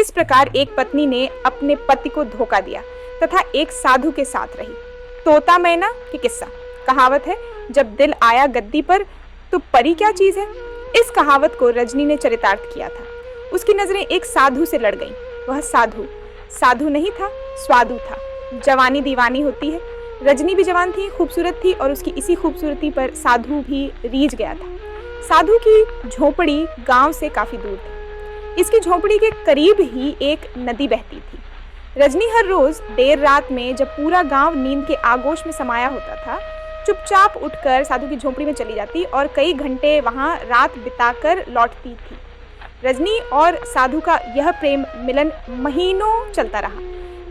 इस प्रकार एक पत्नी ने अपने पति को धोखा दिया तथा एक साधु के साथ रही। तोता मैना की किस्सा। कहावत है, जब दिल आया गद्दी पर तो परी क्या चीज है। इस कहावत को रजनी ने चरितार्थ किया था। उसकी नजरें एक साधु से लड़ गईं। वह साधु नहीं था, स्वादु था। जवानी दीवानी होती है। रजनी भी जवान थी, खूबसूरत थी और उसकी इसी खूबसूरती पर साधु भी रीझ गया था। साधु की झोपड़ी गांव से काफी दूर थी। इसकी झोपड़ी के करीब ही एक नदी बहती थी। रजनी हर रोज देर रात में, जब पूरा गांव नींद के आगोश में समाया होता था, चुपचाप उठकर साधु की झोपड़ी में चली जाती और कई घंटे वहां रात बिताकर लौटती थी। रजनी और साधु का यह प्रेम मिलन महीनों चलता रहा।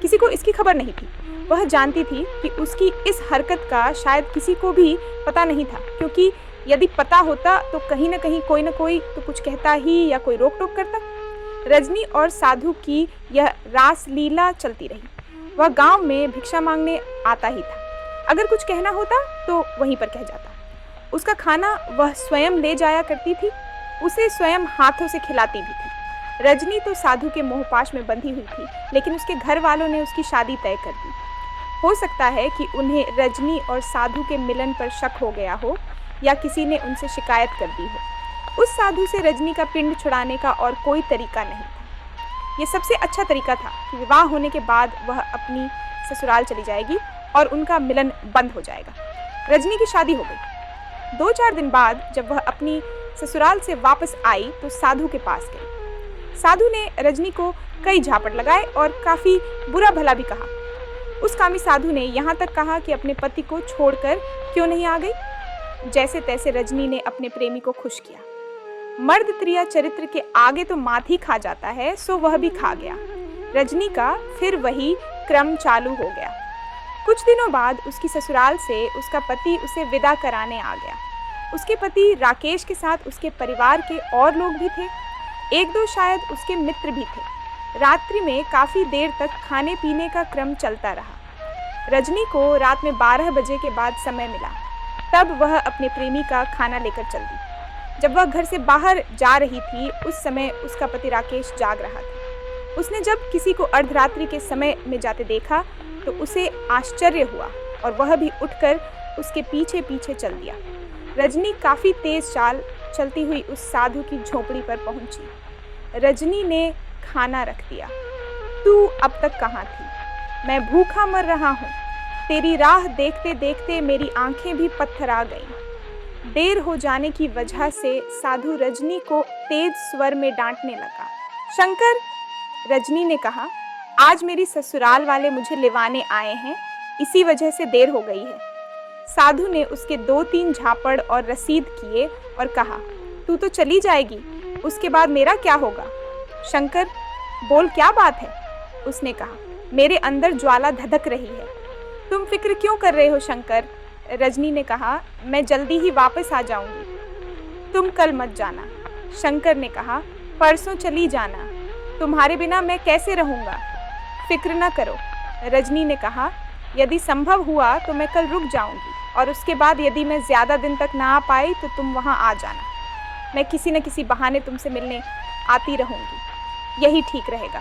किसी को इसकी खबर नहीं थी। वह जानती थी कि उसकी इस हरकत का शायद किसी को भी पता नहीं था, क्योंकि यदि पता होता तो कहीं न कहीं कोई न कोई तो कुछ कहता ही या कोई रोक टोक करता। रजनी और साधु की यह रासलीला चलती रही। वह गांव में भिक्षा मांगने आता ही था। अगर कुछ कहना होता तो वहीं पर कह जाता। उसका खाना वह स्वयं ले जाया करती थी, उसे स्वयं हाथों से खिलाती भी थी। रजनी तो साधु के मोहपाश में बंधी हुई थी, लेकिन उसके घर वालों ने उसकी शादी तय कर दी। हो सकता है कि उन्हें रजनी और साधु के मिलन पर शक हो गया हो या किसी ने उनसे शिकायत कर दी हो। उस साधु से रजनी का पिंड छुड़ाने का और कोई तरीका नहीं था। ये सबसे अच्छा तरीका था कि विवाह होने के बाद वह अपनी ससुराल चली जाएगी और उनका मिलन बंद हो जाएगा। रजनी की शादी हो गई। 2-4 दिन बाद जब वह अपनी ससुराल से वापस आई तो साधु के पास गई। साधु ने रजनी को कई झापट लगाए और काफी बुरा भला भी कहा। उस कामी साधु ने यहाँ तक कहा कि अपने पति को छोड़कर क्यों नहीं आ गई। जैसे तैसे रजनी ने अपने प्रेमी को खुश किया। मर्द त्रिया चरित्र के आगे तो मात ही खा जाता है, सो वह भी खा गया। रजनी का फिर वही क्रम चालू हो गया। कुछ दिनों बाद उसकी ससुराल से उसका पति उसे विदा कराने आ गया। उसके पति राकेश के साथ उसके परिवार के और लोग भी थे। 1-2 शायद उसके मित्र भी थे। रात्रि में काफी देर तक खाने पीने का क्रम चलता रहा। रजनी को रात में 12 बजे के बाद समय मिला। तब वह अपने प्रेमी का खाना लेकर चल दी। जब वह घर से बाहर जा रही थी, उस समय उसका पति राकेश जाग रहा था। उसने जब किसी को अर्धरात्रि के समय में जाते देखा तो उसे आश्चर्य हुआ और वह भी उठकर उसके पीछे पीछे चल दिया। रजनी काफी तेज चाल चलती हुई उस साधु की झोपड़ी पर पहुंची। रजनी ने खाना रख दिया। तू अब तक कहाँ थी? मैं भूखा मर रहा हूँ। तेरी राह देखते देखते मेरी आंखें भी पत्थरा गईं। देर हो जाने की वजह से साधु रजनी को तेज स्वर में डांटने लगा। शंकर, रजनी ने कहा, आज मेरी ससुराल वाले मुझे लिवाने आए हैं, इसी वजह से देर हो गई है। साधु ने उसके 2-3 झापड़ और रसीद किए और कहा, तू तो चली जाएगी, उसके बाद मेरा क्या होगा? शंकर, बोल क्या बात है? उसने कहा, मेरे अंदर ज्वाला धधक रही है। तुम फिक्र क्यों कर रहे हो शंकर? रजनी ने कहा, मैं जल्दी ही वापस आ जाऊंगी। तुम कल मत जाना। शंकर ने कहा, परसों चली जाना। तुम्हारे बिना मैं कैसे रहूंगा? फिक्र न करो। रजनी ने कहा, यदि संभव हुआ तो मैं कल रुक जाऊंगी और उसके बाद यदि मैं ज़्यादा दिन तक ना आ पाई तो तुम वहाँ आ जाना। मैं किसी न किसी बहाने तुमसे मिलने आती रहूंगी, यही ठीक रहेगा।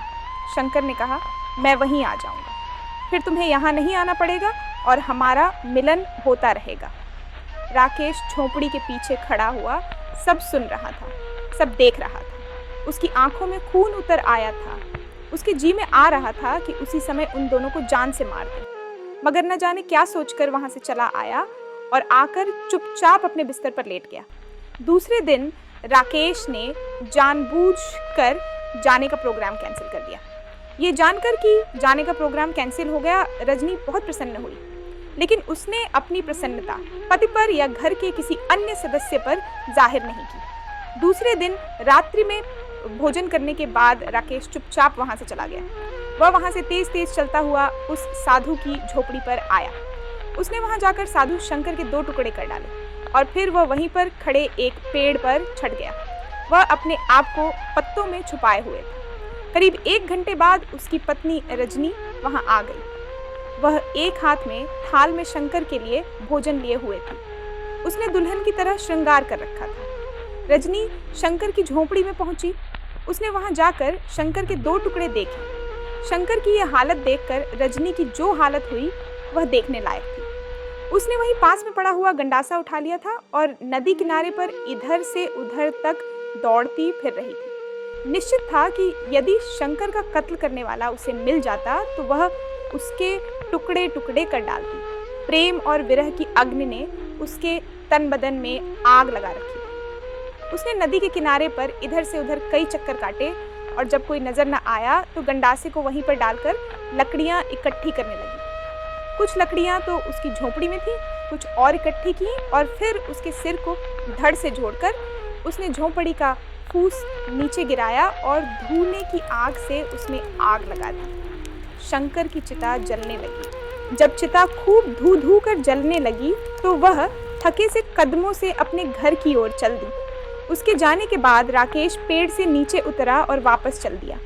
शंकर ने कहा, मैं वहीं आ जाऊंगा, फिर तुम्हें यहाँ नहीं आना पड़ेगा और हमारा मिलन होता रहेगा। राकेश झोपड़ी के पीछे खड़ा हुआ सब सुन रहा था, सब देख रहा था। उसकी आंखों में खून उतर आया था। उसके जी में आ रहा था कि उसी समय उन दोनों को जान से मार दे, मगर न जाने क्या सोचकर वहां से चला आया और आकर चुपचाप अपने बिस्तर पर लेट गया। दूसरे दिन राकेश ने जानबूझकर जाने का प्रोग्राम कैंसिल कर दिया। ये जानकर कि जाने का प्रोग्राम कैंसिल हो गया, रजनी बहुत प्रसन्न हुई, लेकिन उसने अपनी प्रसन्नता पति पर या घर के किसी अन्य सदस्य पर जाहिर नहीं की। दूसरे दिन रात्रि में भोजन करने के बाद राकेश चुपचाप वहां से चला गया। वह वहां से तेज तेज चलता हुआ उस साधु की झोपड़ी पर आया। उसने वहां जाकर साधु शंकर के 2 टुकड़े कर डाले और फिर वह वहीं पर खड़े एक पेड़ पर छट गया। वह अपने आप को पत्तों में छुपाए हुए था। करीब 1 घंटे बाद उसकी पत्नी रजनी वहां आ गई। वह एक हाथ में थाल में शंकर के लिए भोजन लिए हुए थी। उसने दुल्हन की तरह श्रृंगार कर रखा था। रजनी शंकर की झोपड़ी में पहुंची। उसने वहां जाकर शंकर के 2 टुकड़े देखे। शंकर की यह हालत देखकर रजनी की जो हालत हुई वह देखने लायक थी। उसने वहीं पास में पड़ा हुआ गंडासा उठा लिया था और नदी किनारे पर इधर से उधर तक दौड़ती फिर रही थी। निश्चित था कि यदि शंकर का कत्ल करने वाला उसे मिल जाता तो वह उसके टुकड़े टुकड़े कर डालती। प्रेम और विरह की अग्नि ने उसके तन बदन में आग लगा रखी थी। उसने नदी के किनारे पर इधर से उधर कई चक्कर काटे और जब कोई नजर न आया तो गंडासे को वहीं पर डालकर लकड़ियां इकट्ठी करने लगी। कुछ लकड़ियां तो उसकी झोपड़ी में थी, कुछ और इकट्ठी की और फिर उसके सिर को धड़ से जोड़कर उसने झोपड़ी का फूस नीचे गिराया और धूने की आग से उसमें आग लगा दी। शंकर की चिता जलने लगी। जब चिता खूब धू धू कर जलने लगी तो वह थके से कदमों से अपने घर की ओर चल दी। उसके जाने के बाद राकेश पेड़ से नीचे उतरा और वापस चल दिया।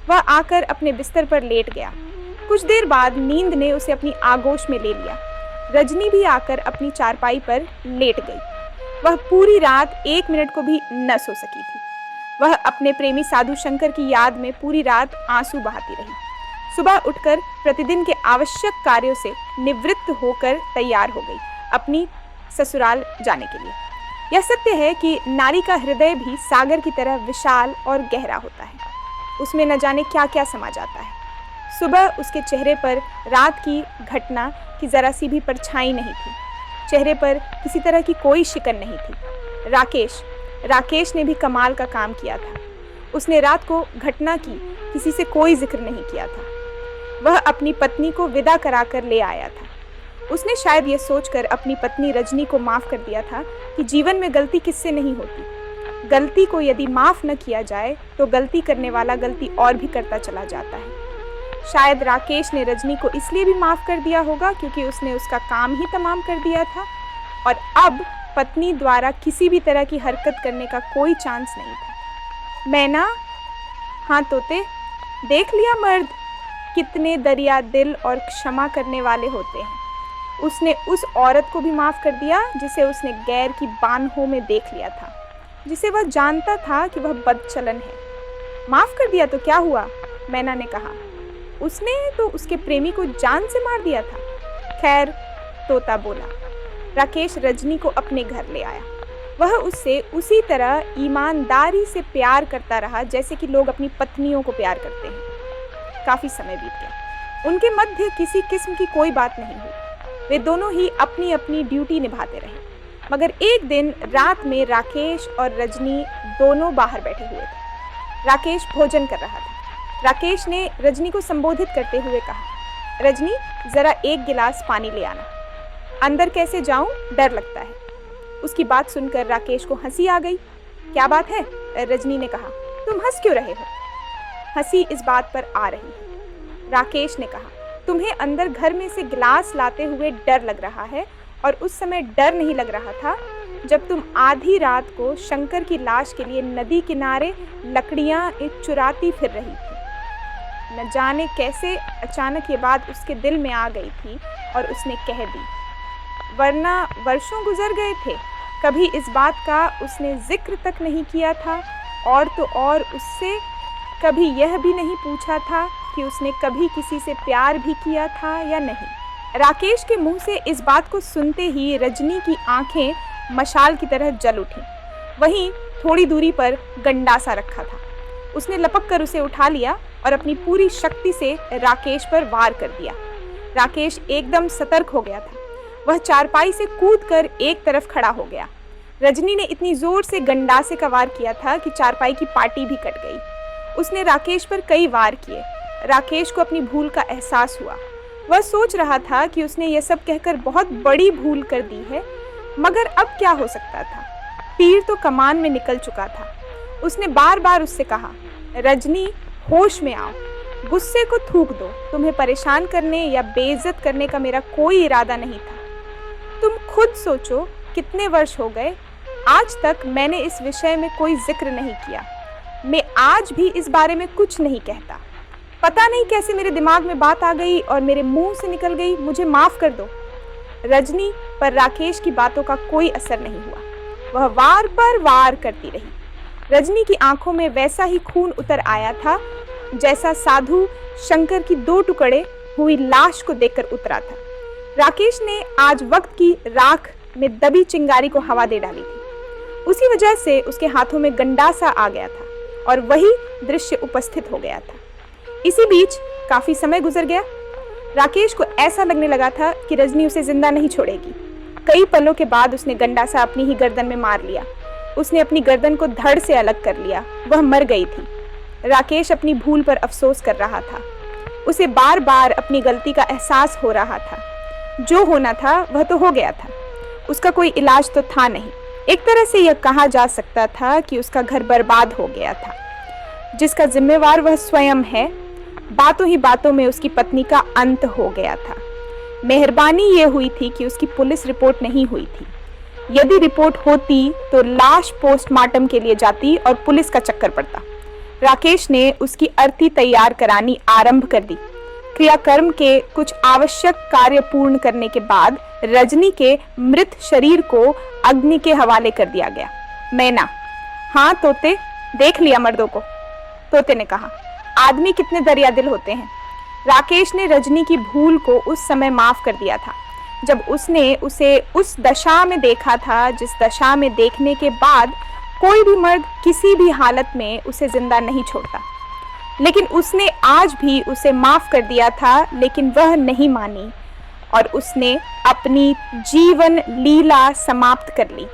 वह आकर अपने बिस्तर पर लेट गया। कुछ देर बाद नींद ने उसे अपनी आगोश में ले लिया। रजनी भी आकर अपनी चारपाई पर लेट गई। वह पूरी रात 1 मिनट को भी न सो सकी थी। वह अपने प्रेमी साधु शंकर की याद में पूरी रात आंसू बहाती रही। सुबह उठकर प्रतिदिन के आवश्यक कार्यों से निवृत्त होकर तैयार हो गई अपनी ससुराल जाने के लिए। यह सत्य है कि नारी का हृदय भी सागर की तरह विशाल और गहरा होता है। उसमें न जाने क्या क्या समा जाता है। सुबह उसके चेहरे पर रात की घटना की जरा सी भी परछाई नहीं थी। चेहरे पर किसी तरह की कोई शिकन नहीं थी। राकेश ने भी कमाल का काम किया था। उसने रात को घटना की किसी से कोई जिक्र नहीं किया था। वह अपनी पत्नी को विदा कराकर ले आया था। उसने शायद यह सोचकर अपनी पत्नी रजनी को माफ कर दिया था कि जीवन में गलती किससे नहीं होती। गलती को यदि माफ न किया जाए तो गलती करने वाला गलती और भी करता चला जाता है। शायद राकेश ने रजनी को इसलिए भी माफ कर दिया होगा क्योंकि उसने उसका काम ही तमाम कर दिया था और अब पत्नी द्वारा किसी भी तरह की हरकत करने का कोई चांस नहीं था। मैना, हाँ तोते, देख लिया मर्द कितने दरिया दिल और क्षमा करने वाले होते हैं। उसने उस औरत को भी माफ़ कर दिया जिसे उसने गैर की बानहों में देख लिया था, जिसे वह जानता था कि वह बदचलन है। माफ़ कर दिया तो क्या हुआ, मैना ने कहा। उसने तो उसके प्रेमी को जान से मार दिया था। खैर, तोता बोला। राकेश रजनी को अपने घर ले आया। वह उससे उसी तरह ईमानदारी से प्यार करता रहा जैसे कि लोग अपनी पत्नियों को प्यार करते हैं। काफ़ी समय बीत गया। उनके मध्य किसी किस्म की कोई बात नहीं हुई। वे दोनों ही अपनी अपनी ड्यूटी निभाते रहे। मगर एक दिन रात में राकेश और रजनी दोनों बाहर बैठे हुए थे। राकेश भोजन कर रहा था। राकेश ने रजनी को संबोधित करते हुए कहा, रजनी, ज़रा 1 गिलास पानी ले आना। अंदर कैसे जाऊं, डर लगता है। उसकी बात सुनकर राकेश को हंसी आ गई। क्या बात है, रजनी ने कहा। तुम हंस क्यों रहे हो? हंसी इस बात पर आ रही है। राकेश ने कहा, तुम्हें अंदर घर में से गिलास लाते हुए डर लग रहा है और उस समय डर नहीं लग रहा था जब तुम आधी रात को शंकर की लाश के लिए नदी किनारे लकड़ियां चुराती फिर रही थी। न जाने कैसे अचानक ये बात उसके दिल में आ गई थी और उसने कह दी, वरना वर्षों गुजर गए थे। कभी इस बात का उसने जिक्र तक नहीं किया था और तो और उससे कभी यह भी नहीं पूछा था कि उसने कभी किसी से प्यार भी किया था या नहीं। राकेश के मुंह से इस बात को सुनते ही रजनी की आंखें मशाल की तरह जल उठी। वहीं थोड़ी दूरी पर गंडासा रखा था। उसने लपक कर उसे उठा लिया और अपनी पूरी शक्ति से राकेश पर वार कर दिया। राकेश एकदम सतर्क हो गया था। वह चारपाई से कूदकर एक तरफ खड़ा हो गया। रजनी ने इतनी जोर से गंडासे का वार किया था कि चारपाई की पाटी भी कट गई। उसने राकेश पर कई वार किए। राकेश को अपनी भूल का एहसास हुआ। वह सोच रहा था कि उसने यह सब कहकर बहुत बड़ी भूल कर दी है, मगर अब क्या हो सकता था। तीर तो कमान में निकल चुका था। उसने बार बार उससे कहा, रजनी, होश में आओ, गुस्से को थूक दो। तुम्हें परेशान करने या बेइज्जत करने का मेरा कोई इरादा नहीं था। तुम खुद सोचो, कितने वर्ष हो गए, आज तक मैंने इस विषय में कोई जिक्र नहीं किया। मैं आज भी इस बारे में कुछ नहीं कहता। पता नहीं कैसे मेरे दिमाग में बात आ गई और मेरे मुंह से निकल गई। मुझे माफ कर दो। रजनी पर राकेश की बातों का कोई असर नहीं हुआ। वह वार पर वार करती रही। रजनी की आंखों में वैसा ही खून उतर आया था जैसा साधु शंकर की 2 टुकड़े हुई लाश को देखकर उतरा था। राकेश ने आज वक्त की राख में दबी चिंगारी को हवा दे डाली थी। उसी वजह से उसके हाथों में गंडासा आ गया था और वही दृश्य उपस्थित हो गया था। इसी बीच काफी समय गुजर गया। राकेश को ऐसा लगने लगा था कि रजनी उसे जिंदा नहीं छोड़ेगी। कई पलों के बाद उसने गंडासा अपनी ही गर्दन में मार लिया। उसने अपनी गर्दन को धड़ से अलग कर लिया। वह मर गई थी। राकेश अपनी भूल पर अफसोस कर रहा था। उसे बार बार अपनी गलती का एहसास हो रहा था। जो होना था वह तो हो गया था। उसका कोई इलाज तो था नहीं। एक तरह से यह कहा जा सकता था कि उसका घर बर्बाद हो गया था, जिसका जिम्मेवार वह स्वयं है। बातों ही बातों में उसकी पत्नी का अंत हो गया था। मेहरबानी ये हुई थी कि उसकी पुलिस रिपोर्ट नहीं हुई थी। यदि रिपोर्ट होती तो लाश पोस्टमार्टम के लिए जाती और पुलिस का चक्कर पड़ता। राकेश ने उसकी अर्थी तैयार करानी आरंभ कर दी। क्रियाकर्म के कुछ आवश्यक कार्य पूर्ण करने के बाद रजनी के मृत शरीर को अग्नि के हवाले कर दिया गया। मैना, हाँ तोते, देख लिया मर्दों को, तोते ने कहा। आदमी कितने दरियादिल होते हैं। राकेश ने रजनी की भूल को उस समय माफ कर दिया था जब उसने उसे उस दशा में देखा था जिस दशा में देखने के बाद कोई भी मर्द किसी भी हालत में उसे जिंदा नहीं छोड़ता। लेकिन उसने आज भी उसे माफ कर दिया था, लेकिन वह नहीं मानी और उसने अपनी जीवन लीला समाप्त कर ली।